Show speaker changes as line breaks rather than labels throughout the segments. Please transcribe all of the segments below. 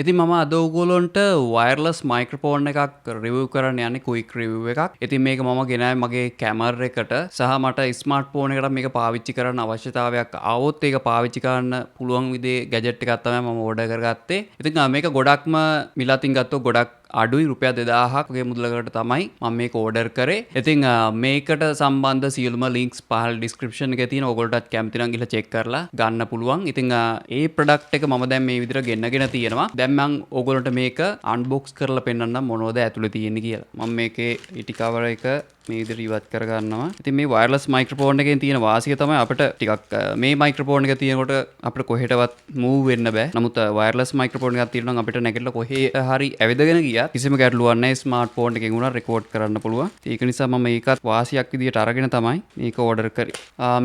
ඉතින් මම අද ඔයගොල්ලන්ට වයර්ලස් මයික්‍රොෆෝන් එකක් රිවිව් කරන්න යන්නේ ක්වික් රිවිව් එකක්. ඉතින් මේක මම ගෙනාවේ මගේ කැමරා එකට සහ මට ස්මාර්ට් ෆෝන් එකට මේක පාවිච්චි කරන්න අවශ්‍යතාවයක් ආවොත් ඒක පාවිච්චි කරන්න පුළුවන් විදිහේ ගැජට් එකක් තමයි මම ඕඩර් කරගත්තේ. ඉතින් මේක ගොඩක්ම මිලතින් ගත්තොත් ගොඩක් අඩුයි රුපියල් 2000ක් වගේ මුදලකට තමයි මම මේක ඕඩර් කරේ. ඉතින් මේකට සම්බන්ධ සියලුම ලින්ක්ස් පහළ ඩිස්ක්‍රිප්ෂන් එකේ තියෙනවා. ඔයගොල්ලෝටත් කැමති නම් ගිහලා චෙක් කරලා ගන්න පුළුවන්. ඉතින් ඒ ප්‍රොඩක්ට් එක මම දැන් මේ විදිහට ගෙන්නගෙන තියෙනවා. දැන් මම ඕගොල්ලන්ට මේක අන්බොක්ස් කරලා පෙන්නන්නම් මොනවද ඇතුලේ තියෙන්නේ කියලා. මම මේකේ ඉටි කවර් එක මේ විදිහට ඉවත් කර ගන්නවා. ඉතින් මේ වයර්ලස් මයික්‍රොෆෝන් එකෙන් තියෙන වාසිය තමයි අපිට ටිකක් මේ මයික්‍රොෆෝන් එක තියෙනකොට අපිට කොහෙටවත් මූව් වෙන්න බෑ. නමුත් වයර්ලස් මයික්‍රොෆෝන් එකක් තියෙනවා නම් අපිට නැගිටලා කොහේ හරි ඇවිදගෙන ගියත් කිසිම ගැටලුවක් නැහැ. ස්මාර්ට් ෆෝන් එකකින් උනා රෙකෝඩ් කරන්න පුළුවන්. ඒක නිසා මම මේකත් වාසියක් විදියට අරගෙන තමයි මේක ඕඩර් කරේ.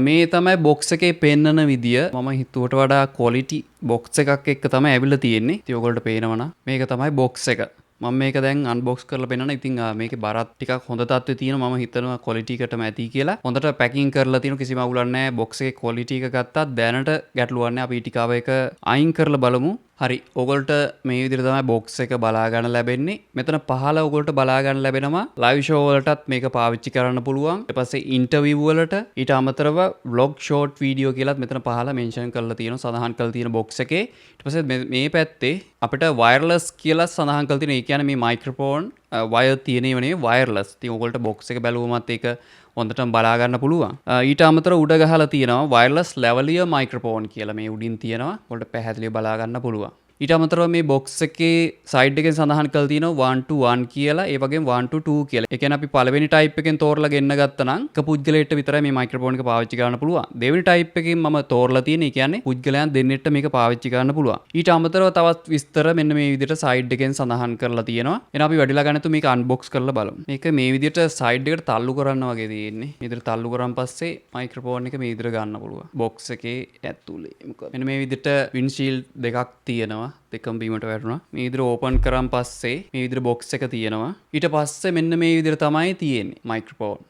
මේ තමයි බොක්ස් එකේ පෙන්නන විදිය. මම හිතුවට වඩා ක්වොලිටි බොක්ස් එකක් එක්ක තමයි ඇවිල්ලා තියෙන්නේ. ඉතින් ඔයගොල්ලන්ට පේනවනම් මේක තමයි බොක්ස් එක. මම මේක දැන් අන්බොක්ස් කරලා පෙන්නන. ඉතින් මේකේ බරත් ටිකක් හොඳ තත්ත්වයේ තියෙනවා. මම හිතනවා ක්වොලිටි එකටම ඇති කියලා. හොඳට පැකින් කරලා තියෙනවා. කිසිම අවුලක් නැහැ. බොක්ස් එකේ ක්වොලිටි එක ගත්තත් දැනට ගැටලුවක් නැහැ. අපි ඊටිකාව එක අයින් කරලා බලමු. හරි ඔගොල්ට මේ විදිහට තමයි බොක්ස් එක බලා ගන්න ලැබෙන්නේ. මෙතන පහළ ඔගොල්ට බලා ගන්න ලැබෙනවා ලයිව් ෂෝ වලටත් මේක පාවිච්චි කරන්න පුළුවන්. ඊට පස්සේ ඉන්ටර්විව් වලට ඊට අමතරව vlog short video කියලාත් මෙතන පහළ මෙන්ෂන් කරලා තියෙනවා. සඳහන් කරලා තියෙන බොක්ස් එකේ. ඊට පස්සේ මේ පැත්තේ අපිට වයර්ලස් කියලා සඳහන් කරලා තියෙනවා. ඒ කියන්නේ මේ මයික්‍රොෆෝන් වයර් තියෙනව නෙවෙයි වයර්ලස්. ඉතින් ඔයගොල්ට බොක්ස් එක බැලුවමත් ඒක හොඳටම බලා ගන්න පුළුවන්. ඊට අමතරව උඩ ගහලා තියෙනවා වයර්ලස් ලැවලියර් මයික්‍රොෆෝන් කියලා මේ උඩින් තියෙනවා. ඔයගොල්ට පැහැදිලිව බලා ගන්න පුළුවන්. ඊට අමතරව මේ බොක්ස් එකේ සයිඩ් එකෙන් සඳහන් කරලා තියෙනවා 1 to 1 කියලා ඒ වගේම 1 to 2 කියලා. ඒ කියන්නේ අපි පළවෙනි ටයිප් එකෙන් තෝරලා ගෙන්න ගත්තා නම් එක පුද්ගලයෙක්ට විතරයි මේ මයික්‍රොෆෝන් එක පාවිච්චි කරන්න පුළුවන්. දෙවෙනි ටයිප් එකෙන් මම තෝරලා තියෙන. ඒ කියන්නේ පුද්ගලයන් දෙන්නෙක්ට මේක පාවිච්චි කරන්න පුළුවන්. ඊට අමතරව තවත් විස්තර මෙන්න මේ විදිහට සයිඩ් එකෙන් සඳහන් කරලා තියෙනවා. එහෙනම් අපි වැඩිලා ගන්නතු මේක අන්බොක්ස් කරලා බලමු. මේක මේ විදිහට සයිඩ් එකට තල්ලු කරන්න වගේ තියෙන්නේ. මේ විදිහට තල්ලු කරන් පස්සේ මයික්‍රොෆෝන් එක මේ විදිහට ගන්න පුළුවන්. බොක්ස් එකේ ඇතුලේ. මෙන්න මේ විදිහට වින්ඩ්ෂීල්ඩ් දෙකක් තියෙනවා. දෙකම බීමට වැටුණා. මේ විදිහට ඕපන් කරන් පස්සේ මේ විදිහට බොක්ස් එක තියෙනවා. ඊට පස්සේ මෙන්න මේ විදිහට තමයි තියෙන්නේ මයික්‍රොෆෝන්.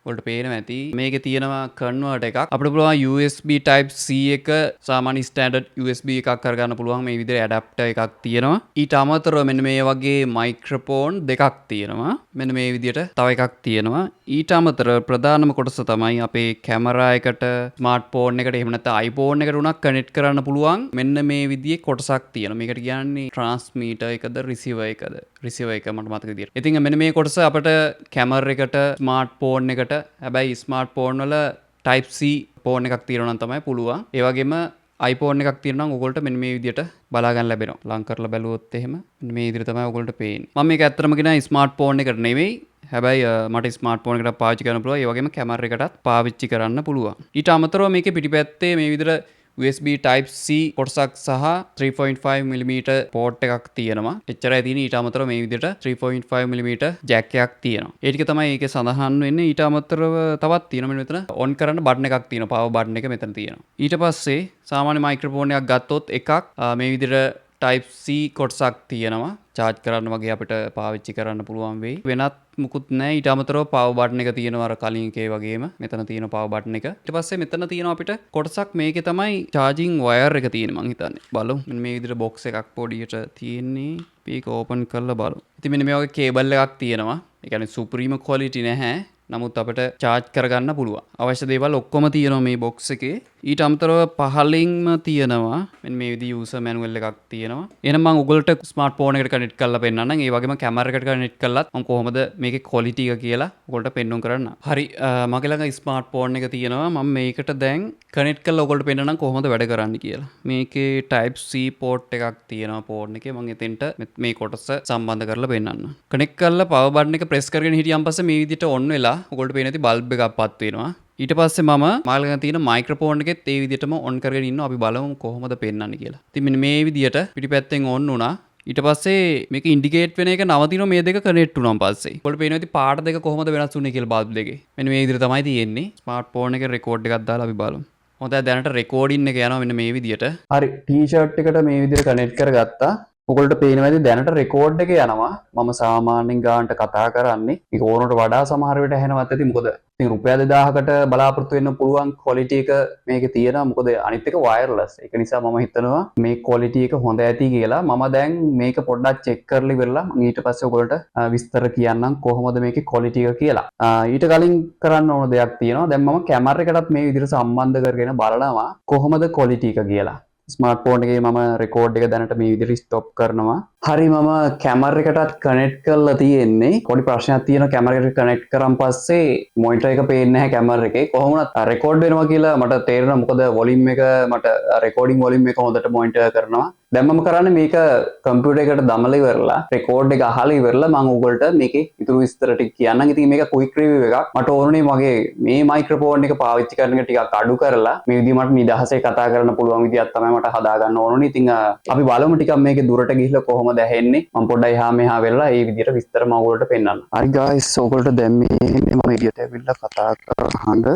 ඔයාලට පේනවා ඇති මේකේ තියෙනවා කන්වර්ට් එකක්. අපිට පුළුවන් USB type C එක සාමාන්‍ය ස්ටෑන්ඩඩ් USB එකක් කරගන්න පුළුවන්. මේ විදිහට ඇඩැප්ටර් එකක් තියෙනවා. ඊට අමතරව මෙන්න මේ වගේ මයික්‍රොෆෝන් දෙකක් තියෙනවා. මෙන්න මේ විදිහට තව එකක් තියෙනවා. ඊට අමතරව ප්‍රධානම කොටස තමයි අපේ කැමරා එකට ස්මාර්ට් ෆෝන් එකට එහෙම නැත්නම් iPhone එකට උනක් කනෙක්ට් කරන්න පුළුවන්. මෙන්න මේ විදිහේ කොටසක් තියෙනවා. මේකට කියන්නේ ට්‍රාන්ස්මීටර් එකද රිසීවර් එකද? රිසීවර් එක මට මතක විදිහට. ඉතින් මෙන්න මේ කොටස අපිට කැමරා එකට ස්මාර්ට් ෆෝන් එකට හැබැයි ස්මාර්ට් ෆෝන් වල Type C ෆෝන් එකක් තියෙනවා නම් තමයි පුළුවන්. ඒ වගේම iPhone එකක් තියෙනවා නම් ඔයගොල්ලෝ මෙන්න මේ විදිහට බලා ගන්න ලැබෙනවා. ලං කරලා බැලුවොත් එහෙම මෙන්න මේ විදිහට තමයි ඔයගොල්ලන්ට පේන්නේ. මම මේක ඇත්තටම කියන ස්මාර්ට් ෆෝන් එකට නෙවෙයි. හැබැයි මට ස්මාර්ට් ෆෝන් එකකට පාවිච්චි කරන්න පුළුවන්. ඒ වගේම කැමරා එකටත් පාවිච්චි කරන්න පුළුවන්. ඊට අමතරව මේකේ පිටිපැත්තේ මේ විදිහට USB Type C කොටසක් සහ 3.5mm පෝට් එකක් තියෙනවා. එච්චරයි තියෙන්නේ. ඊට අමතරව මේ විදිහට 3.5mm ජැක් එකක් තියෙනවා. ඒ ටික තමයි ඒකේ සඳහන් වෙන්නේ. ඊට අමතරව තවත් තියෙනවා මෙතන ඔන් කරන්න බටන් එකක් තියෙනවා. පවර් බටන් එක මෙතන තියෙනවා. ඊට පස්සේ සාමාන්‍ය මයික්‍රොෆෝන් එකක් ගත්තොත් එකක් මේ විදිහට Type C කොටසක් තියෙනවා. චාර්ජ් කරන්න වගේ අපිට පාවිච්චි කරන්න පුළුවන් වෙයි. වෙනත් මුකුත් නැහැ. ඊට අමතරව පවර් බටන් එක තියෙනවා අර කලින් එකේ වගේම. මෙතන තියෙන පවර් බටන් එක. ඊට පස්සේ මෙතන තියෙනවා අපිට කොටසක් මේකේ තමයි charging wire එක තියෙන්නේ මං හිතන්නේ. බලමු. මෙන්න මේ විදිහට box එකක් පොඩියට තියෙන්නේ. මේක ඕපන් කරලා බලමු. ඉතින් මෙන්න මේ වගේ කේබල් එකක් තියෙනවා. ඒ කියන්නේ supreme quality නැහැ. නමුත් අපිට charge කරගන්න පුළුවන්. අවශ්‍ය දේවල් ඔක්කොම තියෙනවා මේ box එකේ. ඊට අමතරව පහලින්ම තියෙනවා මෙන්න මේ විදිහේ user manual එකක් තියෙනවා. එහෙනම් මම ඔයගොල්ලන්ට ස්මාර්ට් ෆෝන් එකට කනෙක්ට් කරලා පෙන්නන්නම්. ඒ වගේම කැමරා එකට කනෙක්ට් කරලත් මම කොහොමද මේකේ quality එක කියලා ඔයගොල්ලන්ට පෙන්වන්න කරන්න. හරි මගේ ළඟ ස්මාර්ට් ෆෝන් එක තියෙනවා. මම මේකට දැන් කනෙක්ට් කරලා ඔයගොල්ලන්ට පෙන්නන්නම් කොහොමද වැඩ කරන්න කියලා. මේකේ Type C port එකක් තියෙනවා ෆෝන් එකේ. මම එතෙන්ට මේ කොටස සම්බන්ධ කරලා පෙන්නන්නම්. කනෙක්ට් කරලා power button එක press කරගෙන හිටියන් පස්සේ මේ විදිහට on වෙලා ඔයගොල්ලන්ට පේන ඇති බල්බ් එකක් පත් වෙනවා. ඊට පස්සේ මම මාළඟ තියෙන මයික්‍රොෆෝන් එකෙත් ඒ විදිහටම ඔන් කරගෙන ඉන්නවා. අපි බලමු කොහොමද පෙන්වන්නේ කියලා. ඉතින් මෙන්න මේ විදිහට පිටිපැත්තෙන් ඔන් වුණා. ඊට පස්සේ මේක ඉන්ඩිකේට් වෙන එක නවතිනවා මේ දෙක කනෙක්ට් වුණාන් පස්සේ. ඔයාලට පේනවා ඉතින් පාට දෙක කොහොමද වෙනස් වුනේ කියලා බල්බ් දෙකේ. මෙන්න මේ විදිහට තමයි තියෙන්නේ. ස්මාර්ට් ෆෝන් එකේ රෙකෝඩ් එකක් දාලා අපි බලමු. හොඳයි දැනට රෙකෝඩින් එක යනවා මෙන්න මේ විදිහට. හරි ටී-ෂර්ට් එකට මේ විදිහට කනෙක්ට් කරගත්තා. ඔයගොල්ලන්ට පේනවා ඇති දැනට රෙකෝඩ් එක යනවා. මම සාමාන්‍යයෙන් ගානට කතා කරන්නේ. ඒක ඕනට වඩා සමහර වෙලට ඇහෙනවත් ඇති. මොකද ඉතින් රුපියල් 2000කට බලාපොරොත්තු වෙන්න පුළුවන් ක්වොලිටි එක මේකේ තියෙනවා. මොකද අනිත් එක වයර්ලස්. ඒක නිසා මම හිතනවා මේ ක්වොලිටි එක හොඳ ඇති කියලා. මම දැන් මේක පොඩ්ඩක් චෙක් කරලා ඉවරලා මම ඊට පස්සේ ඔයගොල්ලන්ට විස්තර කියන්නම් කොහොමද මේකේ ක්වොලිටි එක කියලා. ඊට කලින් කරන්න ඕන දෙයක් තියෙනවා. දැන් මම කැමරා එකටත් මේ විදිහට සම්බන්ධ කරගෙන බලනවා කොහොමද ක්වොලිටි එක කියලා. ස්මාර්ට් ෆෝන් එකේ මම රෙකෝඩ් එක දැනට මේ විදිහට ස්ටොප් කරනවා. හරි මම කැමරා එකටත් කනෙක්ට් කරලා තියෙන්නේ. පොඩි ප්‍රශ්නයක් තියෙනවා කැමරා එකට කනෙක්ට් කරන් පස්සේ මොනිටර් එක පේන්නේ නැහැ කැමරා එකේ. කොහොමවත් රෙකෝඩ් වෙනවා කියලා මට තේරෙනවා. මොකද වොලියුම් එක මට රෙකෝඩින් වොලියුම් එක හොඳට මොනිටර් කරනවා. දැන් මම කරන්නේ මේක කම්පියුටර් එකට දමලා ඉවරලා රෙකෝඩ් එක අහලා ඉවරලා මම ඔයගොල්ලන්ට මේකේ ඉතුරු විස්තර ටික කියන්නම්. ඉතින් මේක ක්වික් රිවිව් එකක්. මට ඕනේ මගේ මේ මයික්‍රොෆෝන් එක පාවිච්චි කරන එක ටිකක් අඩු කරලා මේ විදිහ මට නිදහසේ කතා කරන්න පුළුවන් විදියක් තමයි මට හදා ගන්න ඕනේ. ඉතින් අපි බලමු ටිකක් මේකේ දුරට ගිහිල්ලා කොහොමද ඇහෙන්නේ. මම පොඩ්ඩක් එහා මෙහා වෙලා මේ විදිහට විස්තර මම ඔයගොල්ලන්ට පෙන්නන්න. හරි guys ඔයගොල්ලන්ට දැන් මේ මම එළියට ඇවිල්ලා කතා කරහඳ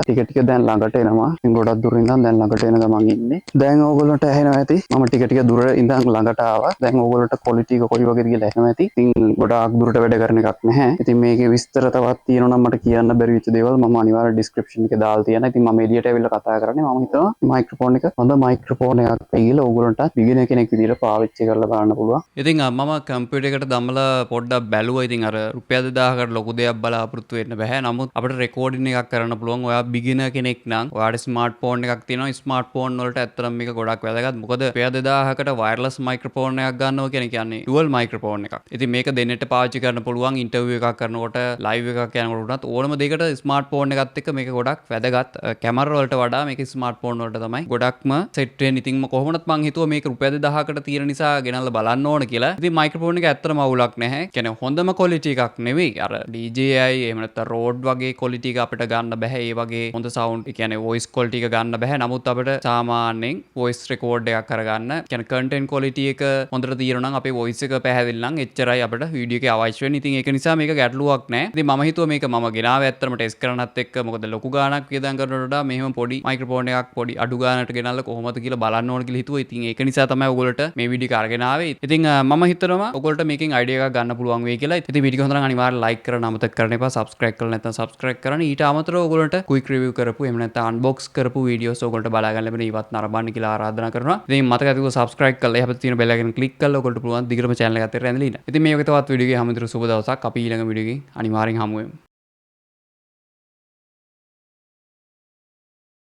ටික දැන් ළඟට එනවා. ඉතින් ගොඩක් දුර ඉඳන් දැන් ළඟට එන ගමන් ඉන්නේ. දැන් ඕගොල්ලන්ට ඇහෙනවා ඇති. මම ටික දුර ඉඳන් ළඟට ආවා. දැන් ඕගොල්ලන්ට ක්වොලිටි එක කොයි වගේද කියලා ඇහෙනවා ඇති. ඉතින් ගොඩාක් දුරට වැඩ කරන එකක් නැහැ. ඉතින් මේකේ විස්තර තවත් තියෙනවා නම් මට කියන්න බැරි වෙච්ච දේවල් මම අනිවාර්යයෙන් ඩිස්ක්‍රිප්ෂන් එකේ දාලා තියෙනවා. ඉතින් මම එළියට ඇවිල්ලා කතා කරන්නේ මම හිතනවා මයික්‍රොෆෝන් එක හොඳ මයික්‍රොෆෝන් එකක් කියලා ඕගොල්ලන්ට බිගිනර් කෙනෙක් විදිහට පාවිච්චි කරලා බලන්න පුළුවන්. ඉතින් මම කම්පියුටර් එකට දමලා පොඩ්ඩක් බැලුවා. ඉතින් අර රුපියල් 2000කට ලොකු දෙයක් බලාපොරොත්තු වෙන්න බෑ. නමුත් අපිට රෙකෝඩින් එකක් කරන්න පුළුවන්. ඔයා බිගිනර් කෙනෙක් නම් ඔයාට ස්මාර්ට් ෆෝන් එකක් තියෙනවා. ස්මාර්ට් ෆෝන් වලට ඇත්තටම මේක ගොඩක් වැදගත්. මොකද රුපියල් 2000කට වයර්ලස් මයික්‍රොෆෝන් එකක් ගන්නවා කියන්නේ ඩුවල් මයික්‍රොෆෝන් එකක්. ඉතින් මේක දෙන්නට පාවිච්චි කරන්න පුළුවන් ඉන්ටර්විව් එකක් කරනකොට ලයිව් එකක් යනකොට උනත් ඕනම දෙයකට ස්මාර්ට් ෆෝන් එකත් එක්ක මේක ගොඩක් වැදගත්. කැමරා වලට වඩා මේක ස්මාර්ට් ෆෝන් වලට තමයි ගොඩක්ම සෙට් වෙන්නේ. ඉතින් කොහොමවත් මං හිතුවා මේක රුපියල් 2000කට තියෙන නිසා ගෙනල්ලා බලන්න ඕන කියලා. ඉතින් මයික්‍රොෆෝන් එක ඇත්තටම අවුලක් නැහැ. කියන්නේ හොඳම ක්වොලිටි එකක් නෙවෙයි. අර DJI එහෙම නැත්නම් Rode වගේ ක්වොලිටි එක අපිට ගන්න බෑ. ඒ වගේ හොඳ සවුන්ඩ් ඒ කියන්නේ වොයිස් ක්වොලිටි එක ගන්න බෑ. නමුත් අපිට සාමාන්‍යයෙන් වොයිස් රෙකෝඩ් එකක් කරගන්න කියන්නේ කන්ටෙන්ට් ක්වොලිටි එක හොඳට තියෙනවා නම් අපේ වොයිස් එක පැහැදිලි නම් එච්චරයි අපිට වීඩියෝ එකේ අවශ්‍ය වෙන්නේ. ඉතින් ඒක නිසා මේක ගැටලුවක් නෑ. ඉතින් මම හිතුවා මේක මම ගෙනාවේ ඇත්තටම ටෙස්ට් කරනත් එක්ක මොකද ලොකු ගාණක් වියදම් කරනකොට වඩා මෙහෙම පොඩි මයික්‍රොෆෝන් එකක් පොඩි අඩු ගාණකට ගෙනල්ලා කොහොමද කියලා බලන්න ඕන කියලා හිතුවා. ඉතින් ඒක නිසා තමයි ඔයගොල්ලන්ට මේ වීඩියෝ එක අරගෙන ආවේ. ඉතින් මම හිතනවා ඔයගොල්ලන්ට මේකෙන් අයිඩියා එකක් ගන්න පුළුවන් වෙයි කියලා. ඉතින් වීඩියෝ එක හොඳ නම් අනිවාර්යෙන් ලයික් කරන්න අමතක කරන්න එපා. සබ්ස්ක්‍රයිබ් කරලා නැත්නම් සබ්ස්ක්‍රයිබ් කරන්න. ඊට අමතරව ඔයගොල්ලන්ට ක්වික් රිවිව් කරපු එහෙම නැත්නම් අන්බොක්ස් කරපු වීඩියෝස් ඔයගොල්ලන්ට බලා ගන්න ලැබෙන ඉවත් නරඹන්න කියලා ආරාධනා කරනවා. ඉතින් මතක ඇතිව සබ්ස්ක්‍රයිබ් කරලා එහපත තියෙන බෙල් එකෙන් ක්ලික් කරලා ඔයගොල්ලන්ට පුළුවන් දිගටම channel එක අතර ඇඳලා ඉන්න. ඉතින් මේ වගේ තවත් වීඩියෝ එකේ හැමතිස්සෙම සුබ දවසක්. අපි ඊළඟ වීඩියෝ එකේ අනිවාර්යෙන් හමු වෙමු.